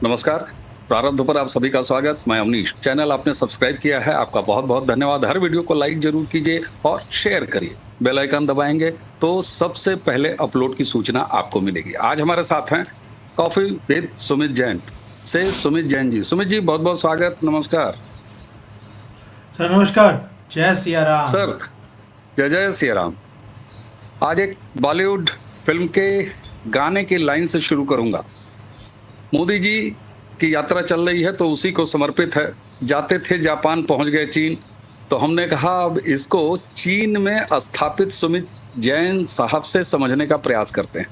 नमस्कार। प्रारब्ध पर आप सभी का स्वागत। मैं अवनीश। चैनल आपने सब्सक्राइब किया है, आपका बहुत बहुत धन्यवाद। हर वीडियो को लाइक जरूर कीजिए और शेयर करिए। बेल आइकन दबाएंगे तो सबसे पहले अपलोड की सूचना आपको मिलेगी। आज हमारे साथ हैं कॉफी विद सुमित जैन से सुमित जैन जी। सुमित जी, बहुत बहुत स्वागत। नमस्कार सर। नमस्कार। जय सिया राम। सर। जय जय सिया राम। आज एक बॉलीवुड फिल्म के गाने की लाइन से शुरू करूंगा। मोदी जी की यात्रा चल रही है तो उसी को समर्पित है। जाते थे जापान, पहुंच गए चीन, तो हमने कहा अब इसको चीन में स्थापित सुमित जैन साहब से समझने का प्रयास करते हैं।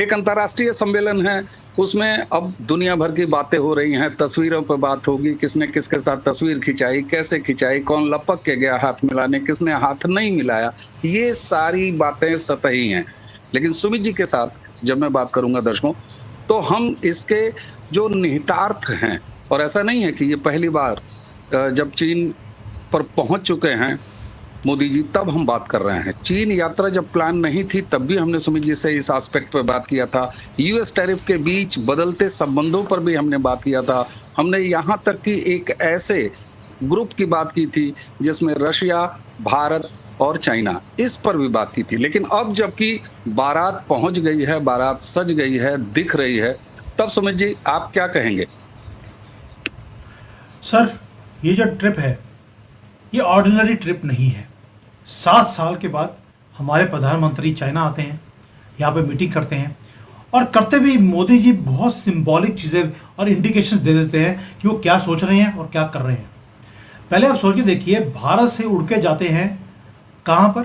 एक अंतर्राष्ट्रीय सम्मेलन है, उसमें अब दुनिया भर की बातें हो रही हैं। तस्वीरों पर बात होगी, किसने किसके साथ तस्वीर खिंचाई, कैसे खिंचाई, कौन लपक के गया हाथ मिलाने, किसने हाथ नहीं मिलाया। ये सारी बातें सतही हैं। लेकिन सुमित जी के साथ जब मैं बात करूंगा दर्शकों, तो हम इसके जो निहितार्थ हैं, और ऐसा नहीं है कि ये पहली बार जब चीन पर पहुंच चुके हैं मोदी जी तब हम बात कर रहे हैं। चीन यात्रा जब प्लान नहीं थी तब भी हमने सुमित जी से इस एस्पेक्ट पर बात किया था। यूएस टैरिफ के बीच बदलते संबंधों पर भी हमने बात किया था। हमने यहाँ तक कि एक ऐसे ग्रुप की बात की थी जिसमें रशिया, भारत और चाइना, इस पर भी बात की थी। लेकिन अब जबकि बारात पहुंच गई है, बारात सज गई है, दिख रही है, तब सुमित जी आप क्या कहेंगे? सर, ये जो ट्रिप है ये ऑर्डिनरी ट्रिप नहीं है। 7 साल के बाद हमारे प्रधानमंत्री चाइना आते हैं, यहाँ पे मीटिंग करते हैं, और करते भी मोदी जी बहुत सिंबॉलिक चीज़ें और इंडिकेशंस दे देते हैं कि वो क्या सोच रहे हैं और क्या कर रहे हैं। पहले आप सोच के देखिए, भारत से उड़ के जाते हैं कहाँ पर?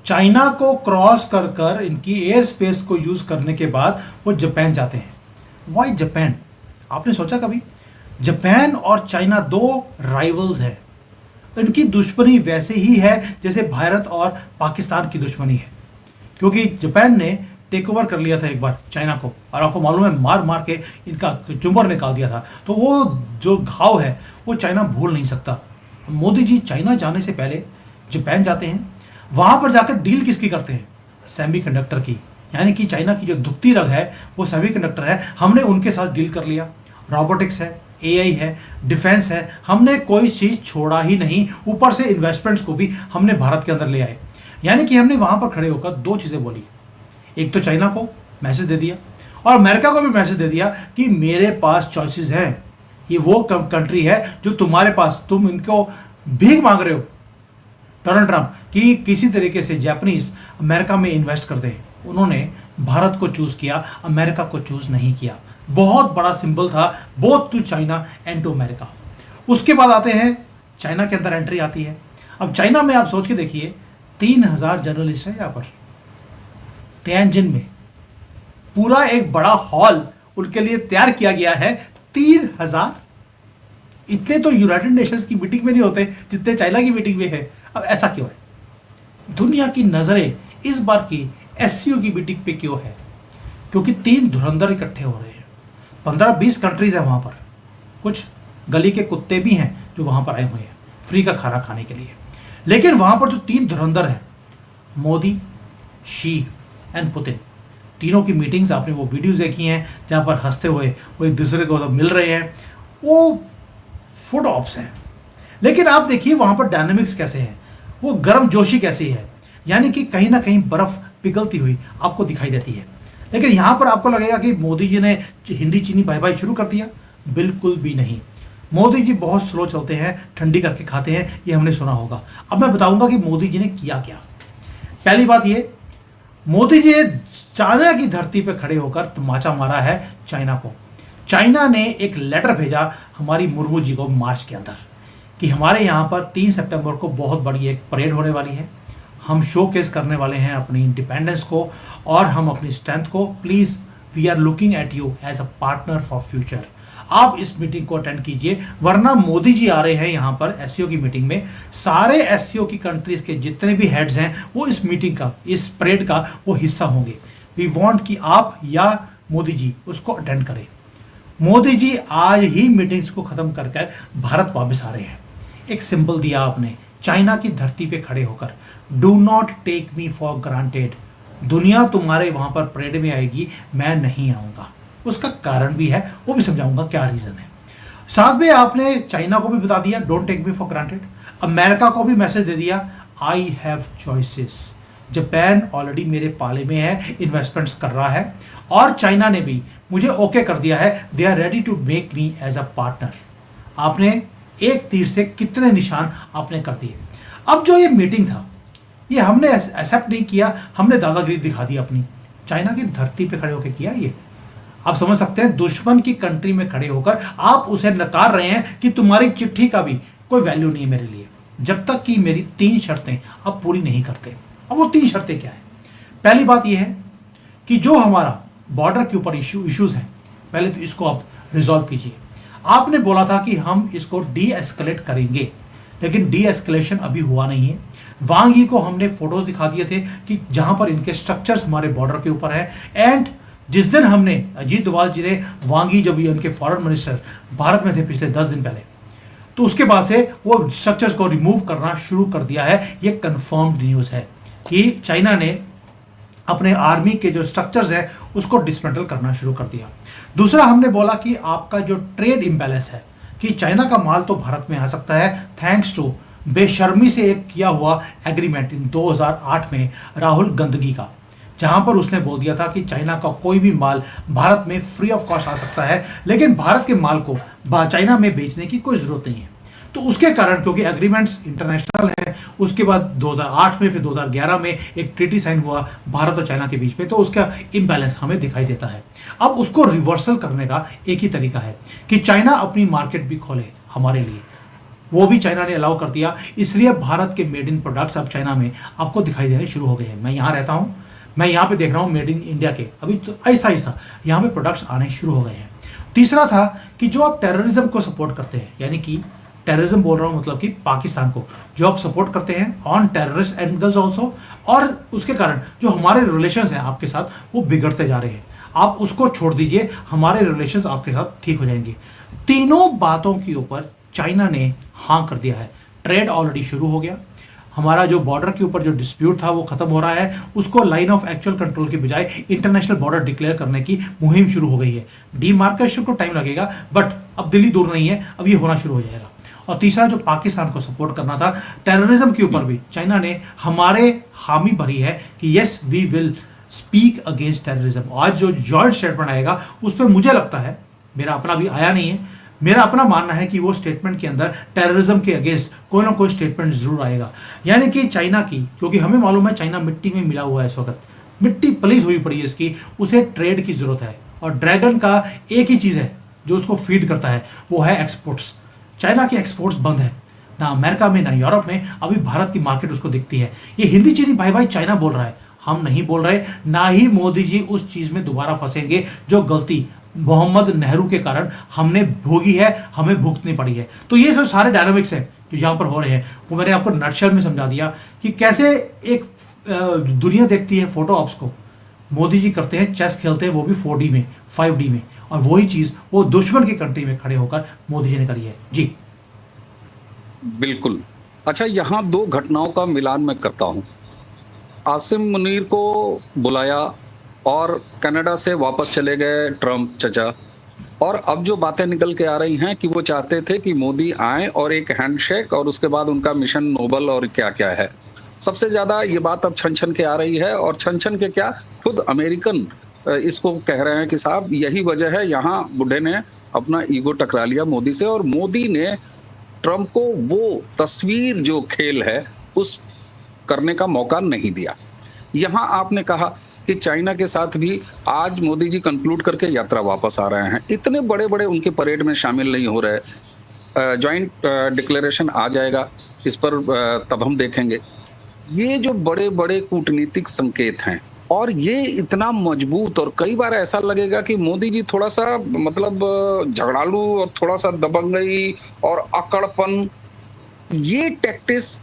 चाइना को क्रॉस कर कर इनकी एयर स्पेस को यूज़ करने के बाद वो जापान जाते हैं। वाई जापान? आपने सोचा कभी? जापान और चाइना दो राइवल्स हैं। इनकी दुश्मनी वैसे ही है जैसे भारत और पाकिस्तान की दुश्मनी है, क्योंकि जापान ने टेक ओवर कर लिया था एक बार चाइना को, और आपको मालूम है मार मार के इनका चुम्बर निकाल दिया था। तो वो जो घाव है वो चाइना भूल नहीं सकता। मोदी जी चाइना जाने से पहले जापान जाते हैं। वहाँ पर जाकर डील किसकी करते हैं? सेमीकंडक्टर की। यानी कि चाइना की जो दुखती रग है वो सेमीकंडक्टर है, हमने उनके साथ डील कर लिया। रोबोटिक्स है, एआई है, डिफेंस है, हमने कोई चीज़ छोड़ा ही नहीं। ऊपर से इन्वेस्टमेंट्स को भी हमने भारत के अंदर ले आए। यानी कि हमने वहाँ पर खड़े होकर दो चीज़ें बोली। एक तो चाइना को मैसेज दे दिया और अमेरिका को भी मैसेज दे दिया कि मेरे पास चॉइसेस हैं। ये वो कंट्री है जो तुम्हारे पास, तुम इनको भीख मांग रहे हो डोनाल्ड ट्रंप कि किसी तरीके से जापानीज अमेरिका में इन्वेस्ट कर दे। उन्होंने भारत को चूज किया, अमेरिका को चूज नहीं किया। बहुत बड़ा सिंबल था, both to China and to America. उसके बाद आते हैं चाइना के अंदर एंट्री आती है। अब चाइना में आप सोच के देखिए, 3000 जर्नलिस्ट है यहाँ पर तियानजिन में। पूरा एक बड़ा हॉल उनके लिए तैयार किया गया है। 3000 इतने तो यूनाइटेड नेशंस की मीटिंग में नहीं होते जितने चाइना की मीटिंग में है। अब ऐसा क्यों है? दुनिया की नजरें इस बार की एससीओ की मीटिंग पे क्यों है? क्योंकि 3 धुरंधर इकट्ठे हो रहे हैं। 15-20 कंट्रीज है वहां पर। कुछ गली के कुत्ते भी हैं जो वहां पर आए हुए हैं फ्री का खाना खाने के लिए। लेकिन वहां पर जो 3 धुरंधर हैं, मोदी, शी एंड पुतिन, तीनों की मीटिंग्स आपने वो वीडियोस देखी हैं जहां पर हंसते हुए वो एक दूसरे को मिल रहे हैं। वो फुट ऑप्स हैं। लेकिन आप देखिए वहां पर डायनामिक्स कैसे हैं, वो गर्म जोशी कैसी है। यानी कि कहीं ना कहीं बर्फ पिघलती हुई आपको दिखाई देती है। लेकिन यहां पर आपको लगेगा कि मोदी जी ने हिंदी चीनी बाय बाय शुरू कर दिया। बिल्कुल भी नहीं। मोदी जी बहुत स्लो चलते हैं, ठंडी करके खाते हैं, ये हमने सुना होगा। अब मैं बताऊंगा कि मोदी जी ने किया क्या। पहली बात ये, मोदी जी ने चाइना की धरती पर खड़े होकर तमाचा मारा है चाइना को। चाइना ने एक लेटर भेजा हमारी मुर्मू जी को मार्च के अंदर कि हमारे यहाँ पर 3 सितंबर को बहुत बड़ी एक परेड होने वाली है। हम शोकेस करने वाले हैं अपनी इंडिपेंडेंस को और हम अपनी स्ट्रेंथ को। Please, we are looking at you as a partner for future. आप इस मीटिंग को अटेंड कीजिए, वरना मोदी जी आ रहे हैं यहाँ पर एससीओ की मीटिंग में। सारे एससीओ की कंट्रीज के जितने भी हेड्स हैं वो इस मीटिंग का, इस परेड का वो हिस्सा होंगे। वी वांट कि आप या मोदी जी उसको अटेंड करें। मोदी जी आज ही मीटिंग्स को खत्म कर कर भारत वापस आ रहे हैं। एक सिंबल दिया आपने चाइना की धरती पे खड़े होकर, do not take me for granted. दुनिया तुम्हारे वहां पर परेड में आएगी, मैं नहीं आऊंगा। उसका कारण भी है, वो भी समझाऊंगा क्या रीजन है। साथ में आपने चाइना को भी बता दिया don't take me for granted, America को भी मैसेज दे दिया I have choices, Japan already मेरे पाले में है, इन्वेस्टमेंट्स कर रहा है, और चाइना ने भी मुझे ओके कर दिया है, they are ready to make me as a partner. आपने एक तीर से कितने निशान आपने कर दिए। अब जो ये मीटिंग था ये हमने एक्सेप्ट नहीं किया, हमने दादागिरी दिखा दी अपनी, चाइना की धरती पे खड़े होकर किया ये। आप समझ सकते हैं दुश्मन की कंट्री में खड़े होकर आप उसे नकार रहे हैं कि तुम्हारी चिट्ठी का भी कोई वैल्यू नहीं है मेरे लिए, जब तक कि मेरी 3 शर्तें आप पूरी नहीं करते। अब वो 3 शर्तें क्या है? पहली बात यह है कि जो हमारा बॉर्डर के ऊपर इश्यूज हैं, पहले तो इसको आप रिजॉल्व कीजिए। आपने बोला था कि हम इसको डी एस्केलेट करेंगे, लेकिन डी एस्केलेशन अभी हुआ नहीं है। वांग यी को हमने फोटोज दिखा दिए थे कि जहां पर इनके स्ट्रक्चर्स हमारे बॉर्डर के ऊपर है, एंड जिस दिन हमने अजीत डोभाल जी ने वांग यी, जब ये उनके फॉरेन मिनिस्टर भारत में थे पिछले 10 दिन पहले, तो उसके बाद से वो स्ट्रक्चर्स को रिमूव करना शुरू कर दिया है। ये कंफर्म्ड न्यूज है कि चाइना ने अपने आर्मी के जो स्ट्रक्चर्स है उसको डिसमेंटल करना शुरू कर दिया। दूसरा हमने बोला कि आपका जो ट्रेड इम्बैलेंस है कि चाइना का माल तो भारत में आ सकता है थैंक्स टू बेशर्मी से एक किया हुआ एग्रीमेंट इन 2008 में राहुल गंदगी का, जहां पर उसने बोल दिया था कि चाइना का कोई भी माल भारत में फ्री ऑफ कॉस्ट आ सकता है, लेकिन भारत के माल को चाइना में बेचने की कोई जरूरत नहीं है। तो उसके कारण, क्योंकि एग्रीमेंट्स इंटरनेशनल है, उसके बाद 2008 में फिर 2011 में एक ट्रीटी साइन हुआ भारत और चाइना के बीच में, तो उसका इम्बैलेंस हमें दिखाई देता है। अब उसको रिवर्सल करने का एक ही तरीका है कि चाइना अपनी मार्केट भी खोले हमारे लिए, वो भी चाइना ने अलाउ कर दिया। इसलिए भारत के मेड इन प्रोडक्ट्स अब चाइना में आपको दिखाई देने शुरू हो गए हैं। मैं यहाँ रहता हूँ, मैं यहाँ पे देख रहा हूँ मेड इन इंडिया के अभी तो आहिस्ता आहिस्ता यहाँ पे प्रोडक्ट्स आने शुरू हो गए हैं। तीसरा था कि जो आप टेररिज्म को सपोर्ट करते हैं, यानी कि टेररिज्म बोल रहा हूँ मतलब कि पाकिस्तान को जो आप सपोर्ट करते हैं ऑन टेररिस्ट एंगल्स ऑल्सो, और उसके कारण जो हमारे रिलेशंस हैं आपके साथ वो बिगड़ते जा रहे हैं, आप उसको छोड़ दीजिए, हमारे रिलेशंस आपके साथ ठीक हो जाएंगे। तीनों बातों के ऊपर चाइना ने हाँ कर दिया है। ट्रेड ऑलरेडी शुरू हो गया, हमारा जो बॉर्डर के ऊपर जो डिस्प्यूट था वो खत्म हो रहा है, उसको लाइन ऑफ एक्चुअल कंट्रोल के बजाय इंटरनेशनल बॉर्डर डिक्लेयर करने की मुहिम शुरू हो गई है। डीमार्केशन को टाइम लगेगा, बट अब दिल्ली दूर नहीं है, अब ये होना शुरू हो जाएगा। और तीसरा जो पाकिस्तान को सपोर्ट करना था टेररिज्म के ऊपर भी चाइना ने हमारे हामी भरी है कि yes we will speak against terrorism. आज जो जॉइंट स्टेटमेंट आएगा उस पर मुझे लगता है, मेरा अपना भी आया नहीं है, मेरा अपना मानना है कि वो स्टेटमेंट के अंदर टेररिज्म के अगेंस्ट कोई ना कोई स्टेटमेंट जरूर आएगा। यानी कि चाइना की, क्योंकि हमें मालूम है चाइना मिट्टी में मिला हुआ है, इस वक्त मिट्टी पलीत हुई पड़ी है इसकी, उसे ट्रेड की जरूरत है, और ड्रैगन का एक ही चीज है जो उसको फीड करता है, वो है एक्सपोर्ट्स। चाइना के एक्सपोर्ट्स बंद है, ना अमेरिका में ना यूरोप में अभी भारत की मार्केट उसको दिखती है। ये हिंदी चीनी भाई भाई चाइना बोल रहा है, हम नहीं बोल रहे, ना ही मोदी जी उस चीज में दोबारा फंसेंगे जो गलती मोहम्मद नेहरू के कारण हमने भोगी है, हमें भुगतनी पड़ी है। तो ये सब सारे डायनामिक्स हैं जो यहाँ पर हो रहे हैं, वो मैंने आपको नटशेल में समझा दिया कि कैसे एक दुनिया देखती है फोटो ऑप्स को। मोदी जी करते हैं चेस खेलते हैं, वो भी 4D में 5D में, और वही चीज वो दुश्मन की कंट्री में खड़े होकर मोदी जी ने करी है। जी बिल्कुल। अच्छा, यहाँ 2 घटनाओं का मिलान मैं करता हूँ। आसिम मुनीर को बुलाया और कनाडा से वापस चले गए ट्रम्प चचा, और अब जो बातें निकल के आ रही हैं कि वो चाहते थे कि मोदी आए और एक हैंडशेक, और उसके बाद उनका मिशन नोबल और क्या क्या है। सबसे ज्यादा ये बात अब छन छन के आ रही है, और छन छन के क्या, खुद अमेरिकन इसको कह रहे हैं कि साहब यही वजह है, यहाँ बुढ़े ने अपना ईगो टकरा लिया मोदी से, और मोदी ने ट्रम्प को वो तस्वीर जो खेल है उस करने का मौका नहीं दिया। यहाँ आपने कहा कि चाइना के साथ भी आज मोदी जी कंक्लूड करके यात्रा वापस आ रहे हैं, इतने बड़े बड़े उनके परेड में शामिल नहीं हो रहे। जॉइंट डिक्लेरेशन आ जाएगा, इस पर तब हम देखेंगे। ये जो बड़े बड़े कूटनीतिक संकेत हैं, और ये इतना मजबूत, और कई बार ऐसा लगेगा कि मोदी जी थोड़ा सा मतलब झगड़ालू और थोड़ा सा दबंगई और अकड़पन, ये टैक्टिस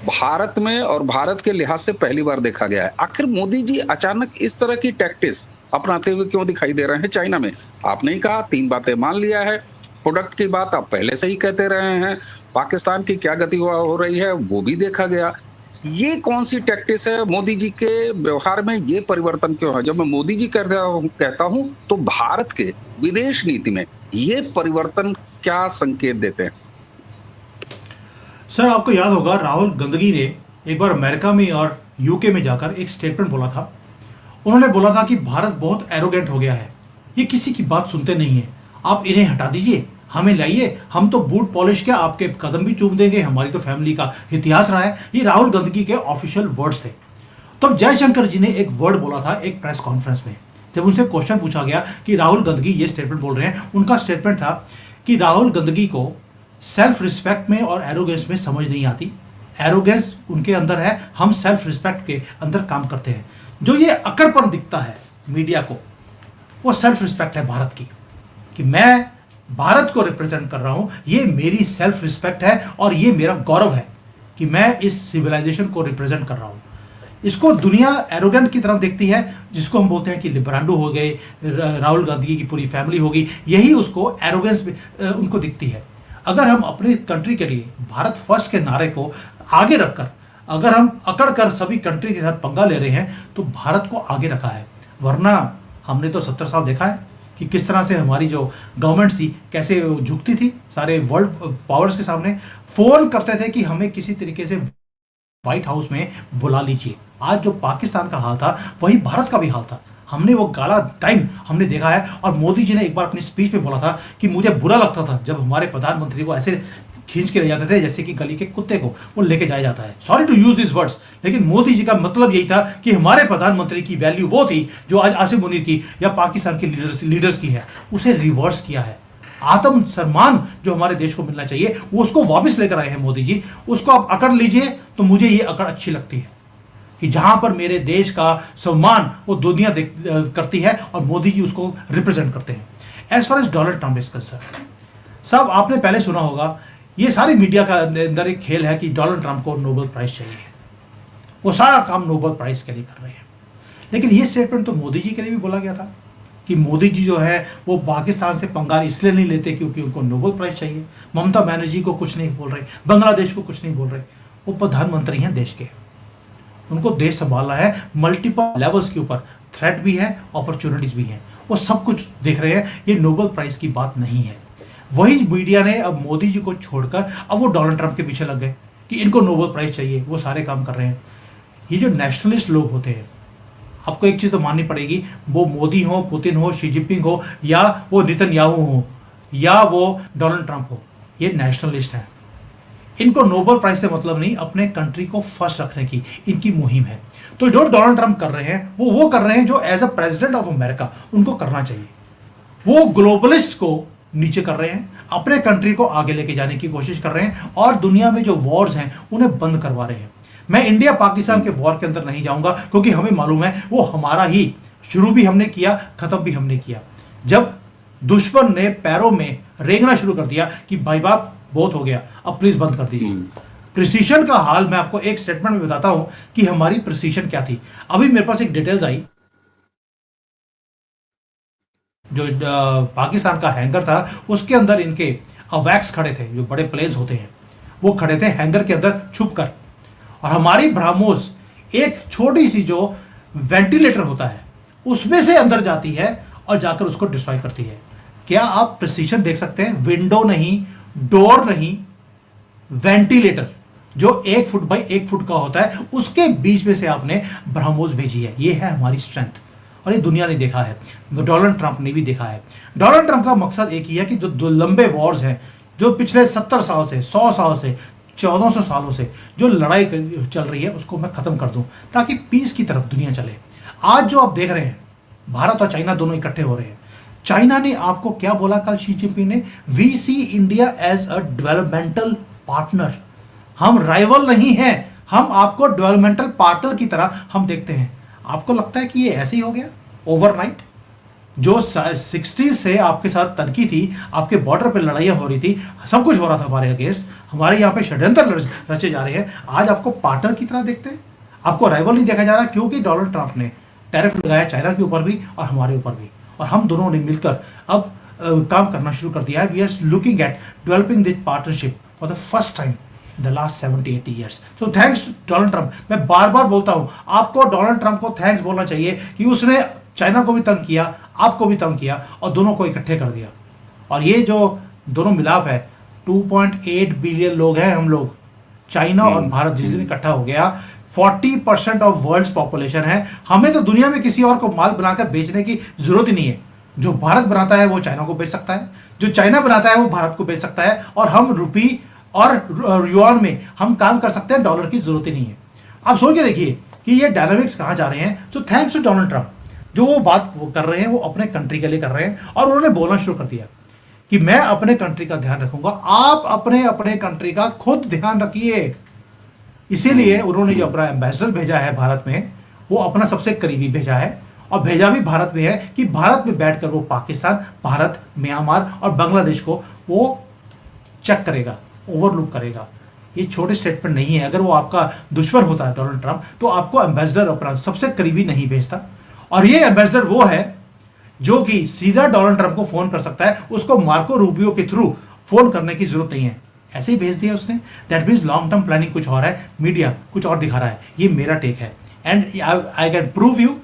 भारत में और भारत के लिहाज से पहली बार देखा गया है। आखिर मोदी जी अचानक इस तरह की टैक्टिस अपनाते हुए क्यों दिखाई दे रहे हैं चाइना में? आपने ही कहा 3 बातें मान लिया है, प्रोडक्ट की बात आप पहले से ही कहते रहे हैं, पाकिस्तान की क्या गति हो रही है वो भी देखा गया। ये कौन सी टैक्टिस है मोदी जी के व्यवहार में, ये परिवर्तन क्यों है? जब मैं मोदी जी कहता हूं तो भारत के विदेश नीति में ये परिवर्तन क्या संकेत देते हैं? सर, आपको याद होगा राहुल गांधी ने एक बार अमेरिका में और यूके में जाकर एक स्टेटमेंट बोला था। उन्होंने बोला था कि भारत बहुत एरोगेंट हो गया है, ये किसी की बात सुनते नहीं है, आप इन्हें हटा दीजिए, हमें लाइए, हम तो बूट पॉलिश क्या आपके कदम भी चूम देंगे, हमारी तो फैमिली का इतिहास रहा है। ये राहुल गांधी के ऑफिशियल वर्ड्स थे। तब जयशंकर जी ने एक वर्ड बोला था एक प्रेस कॉन्फ्रेंस में, जब उनसे क्वेश्चन पूछा गया कि राहुल गांधी ये स्टेटमेंट बोल रहे हैं। उनका स्टेटमेंट था कि राहुल गांधी को सेल्फ रिस्पेक्ट में और एरोगेंस में समझ नहीं आती। एरोगेंस उनके अंदर है, हम सेल्फ रिस्पेक्ट के अंदर काम करते हैं। जो ये अकड़पन दिखता है मीडिया को, वो सेल्फ रिस्पेक्ट है भारत की, कि मैं भारत को रिप्रेजेंट कर रहा हूं, ये मेरी सेल्फ रिस्पेक्ट है और ये मेरा गौरव है कि मैं इस सिविलाइजेशन को रिप्रेजेंट कर रहा हूं। इसको दुनिया एरोगेंट की तरफ देखती है, जिसको हम बोलते हैं कि लिब्रांडो हो गए, राहुल गांधी की पूरी फैमिली होगी, यही उसको एरोगेंस उनको दिखती है। अगर हम अपनी कंट्री के लिए भारत फर्स्ट के नारे को आगे रखकर अगर हम अकड़ कर सभी कंट्री के साथ पंगा ले रहे हैं तो भारत को आगे रखा है। वरना हमने तो 70 साल देखा है कि किस तरह से हमारी जो गवर्नमेंट थी कैसे झुकती थी सारे वर्ल्ड पावर्स के सामने, फोन करते थे कि हमें किसी तरीके से व्हाइट हाउस में बुला लीजिए। आज जो पाकिस्तान का हाल था वही भारत का भी हाल था। हमने वो काला टाइम हमने देखा है। और मोदी जी ने एक बार अपनी स्पीच में बोला था कि मुझे बुरा लगता था जब हमारे प्रधानमंत्री को ऐसे खींच के ले जाते थे जैसे कि गली के कुत्ते को वो लेके जाया जाता है। Sorry to use this words, लेकिन मोदी जी का मतलब यही था कि हमारे प्रधानमंत्री की वैल्यू वो थी जो आज आसिम मुनीर की या पाकिस्तान के लीडर्स की है, उसे रिवर्स किया है। आत्म सम्मान जो हमारे देश को मिलना चाहिए वो उसको वापस लेकर आए हैं मोदी जी। उसको आप अकड़ लीजिए तो मुझे ये अकड़ अच्छी लगती है कि जहां पर मेरे देश का सम्मान वो दुनिया करती है और मोदी जी उसको रिप्रेजेंट करते हैं। As far as Donald Trump is concern, साहब आपने पहले सुना होगा, ये सारी मीडिया का अंदर एक खेल है कि डोनाल्ड ट्रंप को नोबेल प्राइज चाहिए, वो सारा काम नोबेल प्राइज के लिए कर रहे हैं। लेकिन ये स्टेटमेंट तो मोदी जी के लिए भी बोला गया था कि मोदी जी जो है वो पाकिस्तान से पंगा इसलिए नहीं लेते क्योंकि उनको नोबेल प्राइज चाहिए। ममता बनर्जी को कुछ नहीं बोल रहे, बांग्लादेश को कुछ नहीं बोल रहे, वो प्रधानमंत्री हैं देश के, उनको देश संभालना है। मल्टीपल लेवल्स के ऊपर थ्रेट भी है, अपॉर्चुनिटीज भी हैं, वो सब कुछ देख रहे हैं। ये नोबेल प्राइज की बात नहीं है। वही मीडिया ने अब मोदी जी को छोड़कर अब वो डोनाल्ड ट्रंप के पीछे लग गए कि इनको नोबेल प्राइज चाहिए, वो सारे काम कर रहे हैं। ये जो नेशनलिस्ट लोग होते हैं, आपको एक चीज़ तो माननी पड़ेगी, वो मोदी हो, पुतिन हो, शी जिनपिंग हो, या वो नेतन्याहू हो, या वो डोनाल्ड ट्रंप हो, ये नेशनलिस्ट हैं। इनको नोबेल प्राइज से मतलब नहीं, अपने कंट्री को फर्स्ट रखने की इनकी मुहिम है। तो जो डोनाल्ड ट्रंप कर रहे हैं वो कर रहे हैं जो as a president of America उनको करना चाहिए। वो ग्लोबलिस्ट को नीचे कर रहे हैं, अपने कंट्री को आगे लेके जाने की कोशिश कर रहे हैं और दुनिया में जो वॉर्स हैं उन्हें बंद करवा रहे हैं। मैं इंडिया पाकिस्तान के वॉर के अंदर नहीं जाऊंगा क्योंकि हमें मालूम है वो हमारा ही, शुरू भी हमने किया, खत्म भी हमने किया। जब दुश्मन ने पैरों में रेंगना शुरू कर दिया कि भाई बाप बहुत हो गया, अब प्लीज बंद कर दीजिए। प्रिसीशन का हाल मैं आपको एक स्टेटमेंट में बताता हूं कि हमारी प्रिसीशन क्या थी। अभी मेरे पास एक डिटेल्स आई, जो पाकिस्तान का हैंगर था उसके अंदर इनके अवैक्स खड़े थे, जो बड़े प्लेन्स होते हैं वो खड़े थे हैंगर के अंदर छुप कर, और हमारी ब्रह्मोस एक छोटी सी जो वेंटिलेटर होता है उसमें से अंदर जाती है और जाकर उसको डिस्ट्रॉय करती है। क्या आप प्रिसीशन देख सकते हैं? विंडो नहीं, डोर नहीं, वेंटिलेटर जो 1 फुट बाई 1 फुट का होता है उसके बीच में से आपने ब्रह्मोस भेजी है। ये है हमारी स्ट्रेंथ और ये दुनिया ने देखा है, डोनाल्ड ट्रंप ने भी देखा है। डोनाल्ड ट्रंप का मकसद एक ही है कि जो दो लंबे वॉर्स हैं जो पिछले 70 साल से, 100 साल से, 1400 सालों से जो लड़ाई चल रही है उसको मैं खत्म कर दूं ताकि पीस की तरफ दुनिया चले। आज जो आप देख रहे हैं भारत और चाइना दोनों इकट्ठे हो रहे हैं। चाइना ने आपको क्या बोला कल शी जिनपिंग ने? We see India as a developmental partner. हम राइवल नहीं हैं, हम आपको डेवलपमेंटल पार्टनर की तरह हम देखते हैं। आपको लगता है कि ये ऐसे ही हो गया ओवरनाइट? जो 60s से आपके साथ तनकी थी, आपके बॉर्डर पे लड़ाइयाँ हो रही थी, सब कुछ हो रहा था हमारे अगेंस्ट, हमारे यहाँ पे षड्यंत्र रचे जा रहे हैं, आज आपको पार्टनर की तरह देखते हैं, आपको राइवल नहीं देखा जा रहा क्योंकि डोनाल्ड ट्रंप ने टैरिफ लगाया चाइना के ऊपर भी और हमारे ऊपर भी, और हम दोनों ने मिलकर अब काम करना शुरू कर दिया है। We are looking at developing this partnership for the first time. The last 70-80 years. तो थैंक्स टू डोनाल्ड ट्रंप। मैं बार बार बोलता हूं, आपको डोनाल्ड ट्रंप को थैंक्स बोलना चाहिए कि उसने चाइना को भी तंग किया, आपको भी तंग किया और दोनों को इकट्ठे कर दिया। और ये जो दोनों मिलाप है, 2.8 बिलियन लोग हैं हम लोग, चाइना और भारत जिस दिन इकट्ठा हो गया, 40% ऑफ वर्ल्ड पॉपुलेशन है। हमें तो दुनिया में किसी और को माल बनाकर बेचने की जरूरत ही नहीं है। जो भारत बनाता है वो चाइना को बेच सकता है, जो चाइना बनाता है वो भारत को बेच सकता है, और हम रुपी और युआन में हम काम कर सकते हैं, डॉलर की जरूरत ही नहीं है। आप सोच के देखिए कि ये डायनामिक्स कहाँ जा रहे हैं। So thanks to Donald Trump, जो वो बात वो कर रहे हैं वो अपने कंट्री के लिए कर रहे हैं, और उन्होंने बोलना शुरू कर दिया कि मैं अपने कंट्री का ध्यान रखूंगा। आप अपने अपने कंट्री का खुद ध्यान रखिए। इसीलिए उन्होंने जो अपना एम्बेसडर भेजा है भारत में, वो अपना सबसे करीबी भेजा है, और भेजा भी भारत में है कि भारत में बैठकर वो पाकिस्तान, भारत, म्यांमार और बांग्लादेश को वो चेक करेगा, ओवरलुक करेगा। ये छोटे स्टेटमेंट नहीं है। अगर वो आपका दुश्मन होता है डोनाल्ड ट्रंप, तो आपको एम्बेसडर अपना सबसे करीबी नहीं भेजता। और ये एम्बेसडर वो है जो कि सीधा डोनाल्ड ट्रंप को फोन कर सकता है, उसको मार्को रूबियो के थ्रू फोन करने की जरूरत नहीं है, ऐसे ही भेज दिया उसने। That means long term planning कुछ और है, मीडिया कुछ और दिखा रहा है। ये मेरा टेक है, and I can prove you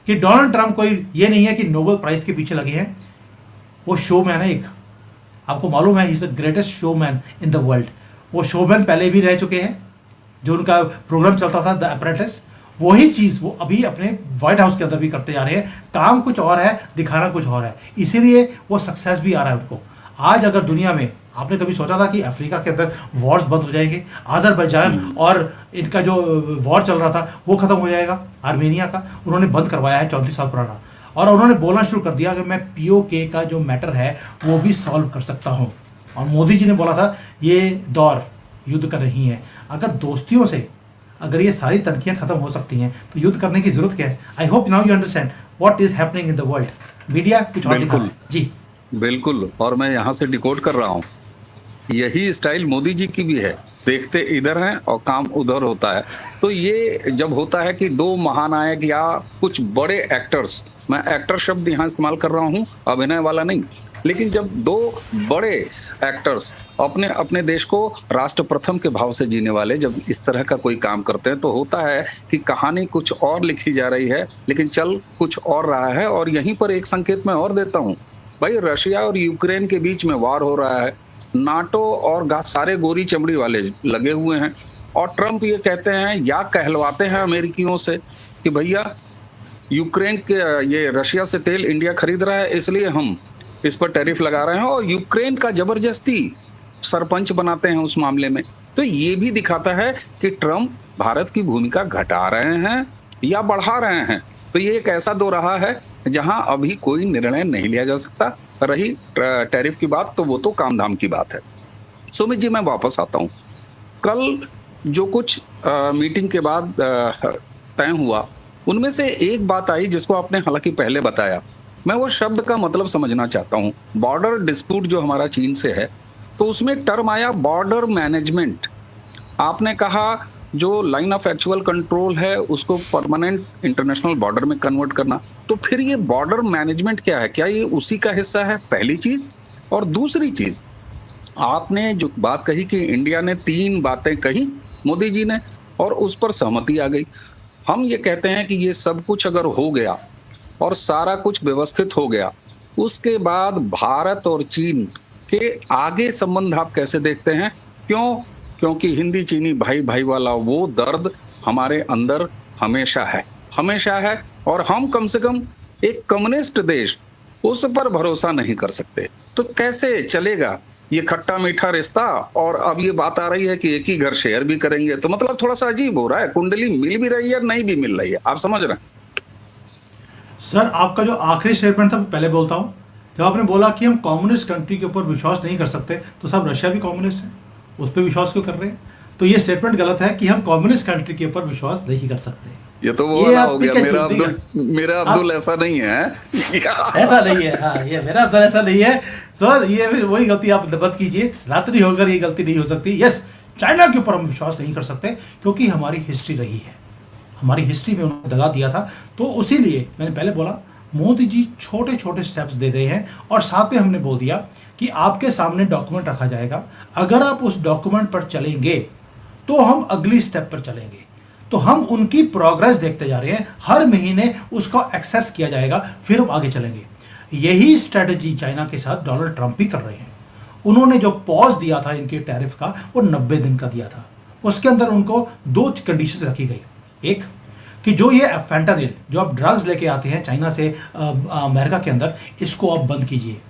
कि डोनाल्ड ट्रंप कोई ये नहीं है कि नोबेल प्राइज के पीछे लगे हैं। वो शोमैन है एक, आपको मालूम है, he is the greatest showman in the world. वो शोमैन पहले भी रह चुके हैं, जो उनका प्रोग्राम चलता था द अप्रेंटिस, वही चीज वो अभी अपने व्हाइट हाउस के अंदर भी करते जा रहे हैं। काम कुछ और है, दिखाना कुछ और है, इसीलिए वो सक्सेस भी आ रहा है उनको। आज अगर दुनिया में, आपने कभी सोचा था कि अफ्रीका के अंदर वॉर्स बंद हो जाएंगे? अजरबैजान और इनका जो वॉर चल रहा था वो खत्म हो जाएगा, आर्मेनिया का उन्होंने बंद करवाया है 34 साल पुराना। और उन्होंने बोलना शुरू कर दिया कि मैं POK का जो मैटर है वो भी सॉल्व कर सकता हूँ। और मोदी जी ने बोला था ये दौर युद्ध का नहीं है। अगर दोस्तियों से अगर ये सारी तनखियाँ खत्म हो सकती हैं तो युद्ध करने की जरूरत क्या है? I hope now you understand what is happening in the world. Media कुछ और दिखा रहा है। जी बिल्कुल, और मैं यहाँ से डिकोड कर रहा हूँ, यही स्टाइल मोदी जी की भी है। देखते इधर हैं और काम उधर होता है। तो ये जब होता है कि दो महानायक या कुछ बड़े एक्टर्स, मैं एक्टर शब्द यहाँ इस्तेमाल कर रहा हूँ, अभिनय वाला नहीं, लेकिन जब दो बड़े एक्टर्स अपने अपने देश को राष्ट्र प्रथम के भाव से जीने वाले जब इस तरह का कोई काम करते हैं, तो होता है कि कहानी कुछ और लिखी जा रही है लेकिन चल कुछ और रहा है। और यहीं पर एक संकेत मैं और देता हूँ, भाई रशिया और यूक्रेन के बीच में वार हो रहा है, नाटो और सारे गोरी चमड़ी वाले लगे हुए हैं, और ट्रंप ये कहते हैं या कहलवाते हैं अमेरिकियों से कि भैया यूक्रेन के ये रशिया से तेल इंडिया खरीद रहा है इसलिए हम इस पर टैरिफ लगा रहे हैं, और यूक्रेन का जबरदस्ती सरपंच बनाते हैं उस मामले में। तो ये भी दिखाता है कि ट्रंप भारत की भूमिका घटा रहे हैं या बढ़ा रहे हैं। तो ये एक ऐसा दो रहा है जहां अभी कोई निर्णय नहीं लिया जा सकता। रही टैरिफ की बात, तो वो तो काम धाम की बात है। सुमित जी, मैं वापस आता हूँ। कल जो कुछ मीटिंग के बाद तय हुआ, उनमें से एक बात आई जिसको आपने हालांकि पहले बताया, मैं वो शब्द का मतलब समझना चाहता हूँ। बॉर्डर डिस्प्यूट जो हमारा चीन से है, तो उसमें टर्म आया बॉर्डर मैनेजमेंट। आपने कहा जो लाइन ऑफ एक्चुअल कंट्रोल है उसको परमानेंट इंटरनेशनल बॉर्डर में कन्वर्ट करना। तो फिर ये बॉर्डर मैनेजमेंट क्या है? क्या ये उसी का हिस्सा है? पहली चीज। और दूसरी चीज, आपने जो बात कही कि इंडिया ने 3 बातें कही मोदी जी ने और उस पर सहमति आ गई। हम ये कहते हैं कि ये सब कुछ अगर हो गया और सारा कुछ व्यवस्थित हो गया, उसके बाद भारत और चीन के आगे संबंध आप कैसे देखते हैं? क्यों? क्योंकि हिंदी चीनी भाई भाई वाला वो दर्द हमारे अंदर हमेशा है, और हम कम से कम एक कम्युनिस्ट देश उस पर भरोसा नहीं कर सकते। तो कैसे चलेगा ये खट्टा मीठा रिश्ता? और अब ये बात आ रही है कि एक ही घर शेयर भी करेंगे, तो मतलब थोड़ा सा अजीब हो रहा है। कुंडली मिल भी रही है, नहीं भी मिल रही है। आप समझ रहे हैं? सर, आपका जो आखिरी स्टेटमेंट था, पहले बोलता हूं, जब आपने बोला कि हम कम्युनिस्ट कंट्री के ऊपर विश्वास नहीं कर सकते, तो सब रशिया भी कम्युनिस्ट है, उस पर विश्वास क्यों कर रहे हैं? तो ये स्टेटमेंट गलत है कि हम कम्युनिस्ट कंट्री के ऊपर विश्वास नहीं कर सकते। ये तो वो वाला हो गया, मेरा अब्दुल ऐसा नहीं है। ऐसा नहीं है, हाँ, ये मेरा अब्दुल ऐसा नहीं है सर। ये फिर वही गलती आप मत कीजिए, रात्रि होकर ये गलती नहीं हो सकती। यस, चाइना के ऊपर हम विश्वास नहीं कर सकते क्योंकि हमारी हिस्ट्री रही है, हमारी हिस्ट्री में उन्होंने दगा दिया था। तो उसी लिए मैंने पहले बोला मोदी जी छोटे छोटे स्टेप्स दे रहे हैं और साथ में हमने बोल दिया कि आपके सामने डॉक्यूमेंट रखा जाएगा, अगर आप उस डॉक्यूमेंट पर चलेंगे तो हम अगली स्टेप पर चलेंगे। तो हम उनकी प्रोग्रेस देखते जा रहे हैं, हर महीने उसका एक्सेस किया जाएगा, फिर हम आगे चलेंगे। यही स्ट्रेटजी चाइना के साथ डोनाल्ड ट्रंप भी कर रहे हैं। उन्होंने जो पॉज दिया था इनके टैरिफ का, वो 90 दिन का दिया था। उसके अंदर उनको दो कंडीशंस रखी गई। एक कि जो ये फैंटानिल जो आप ड्रग्स लेके आते हैं चाइना से अमेरिका के अंदर, इसको आप बंद कीजिए।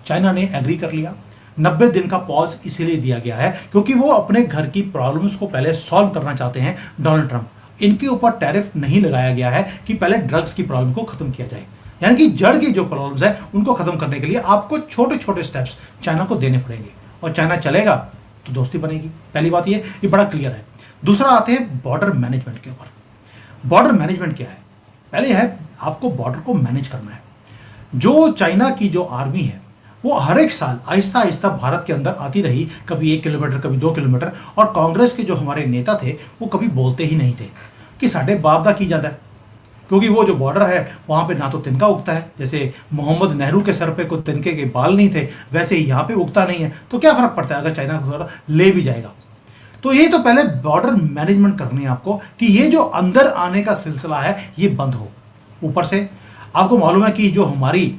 चाइना ने एग्री कर लिया। 90 दिन का पॉज इसीलिए दिया गया है क्योंकि वो अपने घर की प्रॉब्लम्स को पहले सॉल्व करना चाहते हैं डोनाल्ड ट्रंप। इनके ऊपर टैरिफ नहीं लगाया गया है कि पहले ड्रग्स की प्रॉब्लम को खत्म किया जाए, यानी कि जड़ की जो प्रॉब्लम्स है उनको खत्म करने के लिए आपको छोटे छोटे स्टेप्स चाइना को देने पड़ेंगे, और चाइना चलेगा तो दोस्ती बनेगी। पहली बात ये बड़ा क्लियर है। दूसरा आते हैं बॉर्डर मैनेजमेंट के ऊपर। बॉर्डर मैनेजमेंट क्या है? पहले है आपको बॉर्डर को मैनेज करना है। जो चाइना की जो आर्मी है वो हर एक साल आहिस्ता आहिस्ता भारत के अंदर आती रही, कभी 1 किलोमीटर कभी 2 किलोमीटर, और कांग्रेस के जो हमारे नेता थे वो कभी बोलते ही नहीं थे कि साढ़े बाप दा की जाता है, क्योंकि वो जो बॉर्डर है वहाँ पे ना तो तिनका उगता है, जैसे मोहम्मद नेहरू के सर पे कोई तिनके के बाल नहीं थे, वैसे ही यहाँ पे उगता नहीं है, तो क्या फर्क पड़ता है अगर चाइना को थोड़ा ले भी जाएगा। तो ये तो पहले बॉर्डर मैनेजमेंट करनी है आपको कि ये जो अंदर आने का सिलसिला है ये बंद हो। ऊपर से आपको मालूम है कि जो हमारी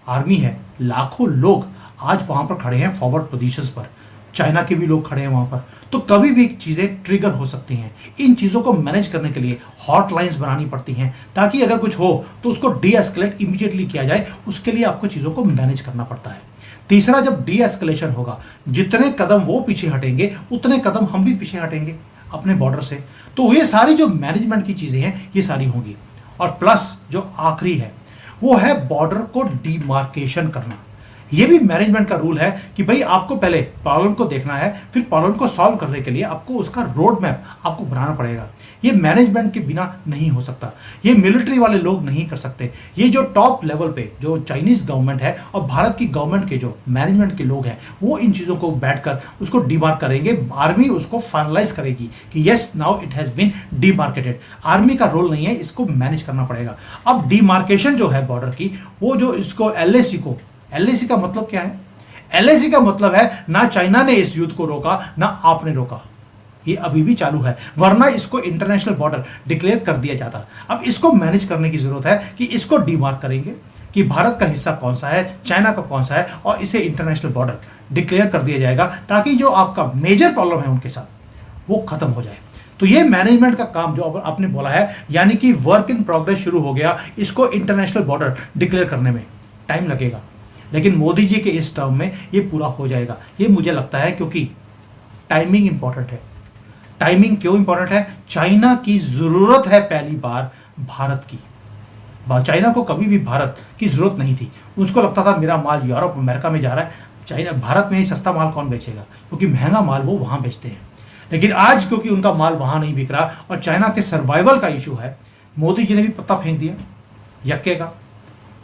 आर्मी है, लाखों लोग आज वहां पर खड़े हैं फॉरवर्ड पोजीशंस पर, चाइना के भी लोग खड़े हैं वहां पर, तो कभी भी चीजें ट्रिगर हो सकती हैं। इन चीजों को मैनेज करने के लिए हॉटलाइंस बनानी पड़ती हैं ताकि अगर कुछ हो तो उसको डी एस्केलेट इमीडिएटली किया जाए, उसके लिए आपको चीजों को मैनेज करना पड़ता है। तीसरा, जब डी एस्केलेशन होगा, जितने कदम वो पीछे हटेंगे उतने कदम हम भी पीछे हटेंगे अपने बॉर्डर से। तो ये सारी जो मैनेजमेंट की चीजें हैं ये सारी होंगी। और प्लस जो आखिरी है वो है बॉर्डर को डीमार्केशन करना। ये भी मैनेजमेंट का रूल है कि भाई आपको पहले प्रॉब्लम को देखना है, फिर प्रॉब्लम को सॉल्व करने के लिए आपको उसका रोड मैप आपको बनाना पड़ेगा। ये मैनेजमेंट के बिना नहीं हो सकता, ये मिलिट्री वाले लोग नहीं कर सकते। ये जो टॉप लेवल पे जो चाइनीज गवर्नमेंट है और भारत की गवर्नमेंट के जो मैनेजमेंट के लोग हैं वो इन चीज़ों को बैठकर उसको डीमार्क करेंगे। आर्मी उसको फाइनलाइज करेगी कि yes now it has been demarcated. Army का रोल नहीं है, इसको मैनेज करना पड़ेगा। अब डीमार्केशन जो है बॉर्डर की, वो जो इसको एलएसी का मतलब क्या है? एलएसी का मतलब है ना चाइना ने इस युद्ध को रोका ना आपने रोका, ये अभी भी चालू है, वरना इसको इंटरनेशनल बॉर्डर डिक्लेयर कर दिया जाता। अब इसको मैनेज करने की जरूरत है कि इसको डीमार्क करेंगे कि भारत का हिस्सा कौन सा है, चाइना का कौन सा है, और इसे इंटरनेशनल बॉर्डर डिक्लेयर कर दिया जाएगा ताकि जो आपका मेजर प्रॉब्लम है उनके साथ वो खत्म हो जाए। तो ये मैनेजमेंट का काम जो आपने बोला है, यानी कि वर्क इन प्रोग्रेस शुरू हो गया। इसको इंटरनेशनल बॉर्डर डिक्लेयर करने में टाइम लगेगा, लेकिन मोदी जी के इस टर्म में ये पूरा हो जाएगा, ये मुझे लगता है, क्योंकि टाइमिंग इंपॉर्टेंट है। टाइमिंग क्यों इंपॉर्टेंट है? चाइना की जरूरत है पहली बार भारत की। चाइना को कभी भी भारत की जरूरत नहीं थी। उसको लगता था मेरा माल यूरोप अमेरिका में जा रहा है, चाइना भारत में ही सस्ता माल कौन बेचेगा, क्योंकि महंगा माल वो वहां बेचते हैं। लेकिन आज क्योंकि उनका माल वहां नहीं बिक रहा और चाइना के सर्वाइवल का इशू है, मोदी जी ने भी पत्ता फेंक दिया यक्के का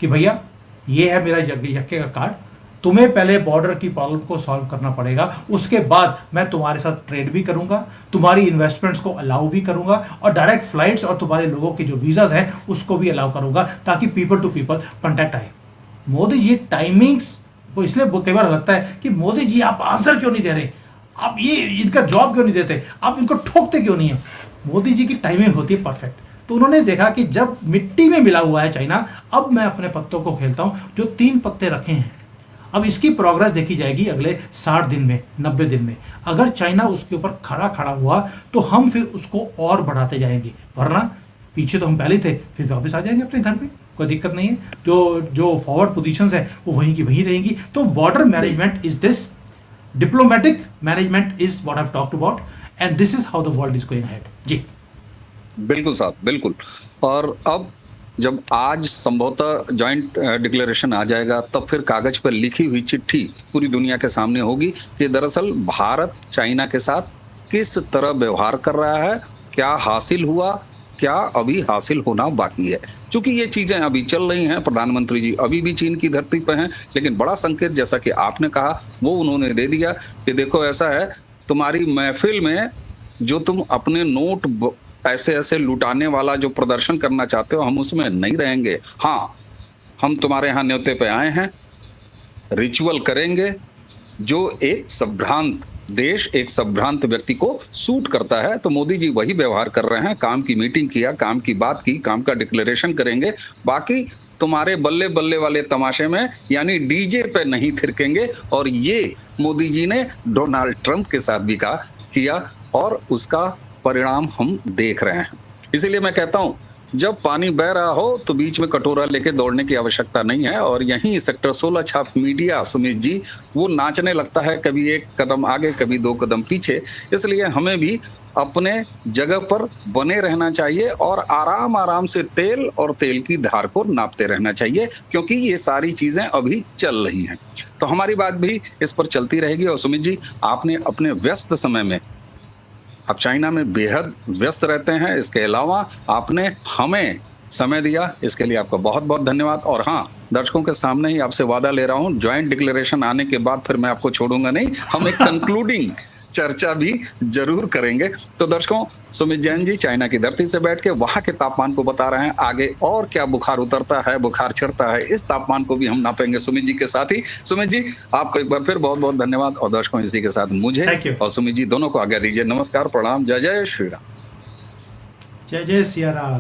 कि भैया ये है मेरा यक्के का कार्ड, तुम्हें पहले बॉर्डर की प्रॉब्लम को सॉल्व करना पड़ेगा, उसके बाद मैं तुम्हारे साथ ट्रेड भी करूंगा, तुम्हारी इन्वेस्टमेंट्स को अलाउ भी करूंगा, और डायरेक्ट फ्लाइट्स और तुम्हारे लोगों के जो वीजाज हैं उसको भी अलाउ करूंगा, ताकि पीपल टू पीपल कॉन्टैक्ट आए। मोदी जी टाइमिंग्स को इसलिए कई बार लगता है कि मोदी जी आप आंसर क्यों नहीं दे रहे, आप ये इनका जवाब क्यों नहीं देते, आप इनको ठोकते क्यों नहीं है। मोदी जी की टाइमिंग होती है परफेक्ट। तो उन्होंने देखा कि जब मिट्टी में मिला हुआ है चाइना, अब मैं अपने पत्तों को खेलता हूं, जो 3 पत्ते रखे हैं, अब इसकी प्रोग्रेस देखी जाएगी अगले 60 दिन में, 90 दिन में। अगर चाइना उसके ऊपर खड़ा हुआ तो हम फिर उसको और बढ़ाते जाएंगे, वरना पीछे तो हम पहले थे, फिर वापस आ जाएंगे अपने घर पे, कोई दिक्कत नहीं है। जो फॉरवर्ड पोजीशंस है वो वहीं की वहीं रहेंगी। तो border management is this, diplomatic management is what I have talked about, and this is how the world is going ahead. जी बिल्कुल साहब, बिल्कुल। और अब जब आज संभवतः जॉइंट डिक्लेरेशन आ जाएगा, तब फिर कागज पर लिखी हुई चिट्ठी पूरी दुनिया के सामने होगी कि दरअसल भारत चाइना के साथ किस तरह व्यवहार कर रहा है, क्या हासिल हुआ, क्या अभी हासिल होना बाकी है। क्योंकि ये चीजें अभी चल रही हैं, प्रधानमंत्री जी अभी भी चीन की धरती पर हैं, लेकिन बड़ा संकेत जैसा कि आपने कहा वो उन्होंने दे दिया कि देखो ऐसा है, तुम्हारी महफिल में जो तुम अपने नोट ऐसे ऐसे लुटाने वाला जो प्रदर्शन करना चाहते हो, हम उसमें नहीं रहेंगे। हाँ, हम तुम्हारे यहाँ न्योते पे आए हैं, रिचुअल करेंगे जो एक संभ्रांत देश, एक संभ्रांत व्यक्ति को सूट करता है। तो मोदी जी वही व्यवहार कर रहे हैं। काम की मीटिंग किया, काम की बात की, काम का डिक्लेरेशन करेंगे, बाकी तुम्हारे बल्ले बल्ले वाले तमाशे में यानी डीजे पे नहीं थिरकेंगे। और ये मोदी जी ने डोनाल्ड ट्रंप के साथ भी किया और उसका परिणाम हम देख रहे हैं। इसीलिए मैं कहता हूं, जब पानी बह रहा हो तो बीच में कटोरा लेके दौड़ने की आवश्यकता नहीं है। और यहीं सेक्टर 16 छाप मीडिया, सुमित जी, वो नाचने लगता है, कभी एक कदम आगे, कभी 2 कदम पीछे। इसलिए हमें भी अपने जगह पर बने रहना चाहिए और आराम आराम से तेल और तेल की धार को नापते रहना चाहिए, क्योंकि ये सारी चीजें अभी चल रही हैं। तो हमारी बात भी इस पर चलती रहेगी। और सुमित जी, आपने अपने व्यस्त समय में, आप चाइना में बेहद व्यस्त रहते हैं, इसके अलावा आपने हमें समय दिया, इसके लिए आपका बहुत बहुत धन्यवाद। और हाँ, दर्शकों के सामने ही आपसे वादा ले रहा हूं, ज्वाइंट डिक्लेरेशन आने के बाद फिर मैं आपको छोड़ूंगा नहीं, हम एक कंक्लूडिंग चर्चा भी जरूर करेंगे। तो दर्शकों, सुमित जैन जी चाइना की धरती से बैठ के वहां के तापमान को बता रहे हैं। आगे और क्या बुखार उतरता है, बुखार चढ़ता है, इस तापमान को भी हम नापेंगे सुमित जी के साथ ही। सुमित जी, आपको एक बार फिर बहुत बहुत धन्यवाद। और दर्शकों, इसी के साथ मुझे और सुमित जी दोनों को आज्ञा दीजिए। नमस्कार, प्रणाम, जय जय श्री राम। जय जय सिया राम।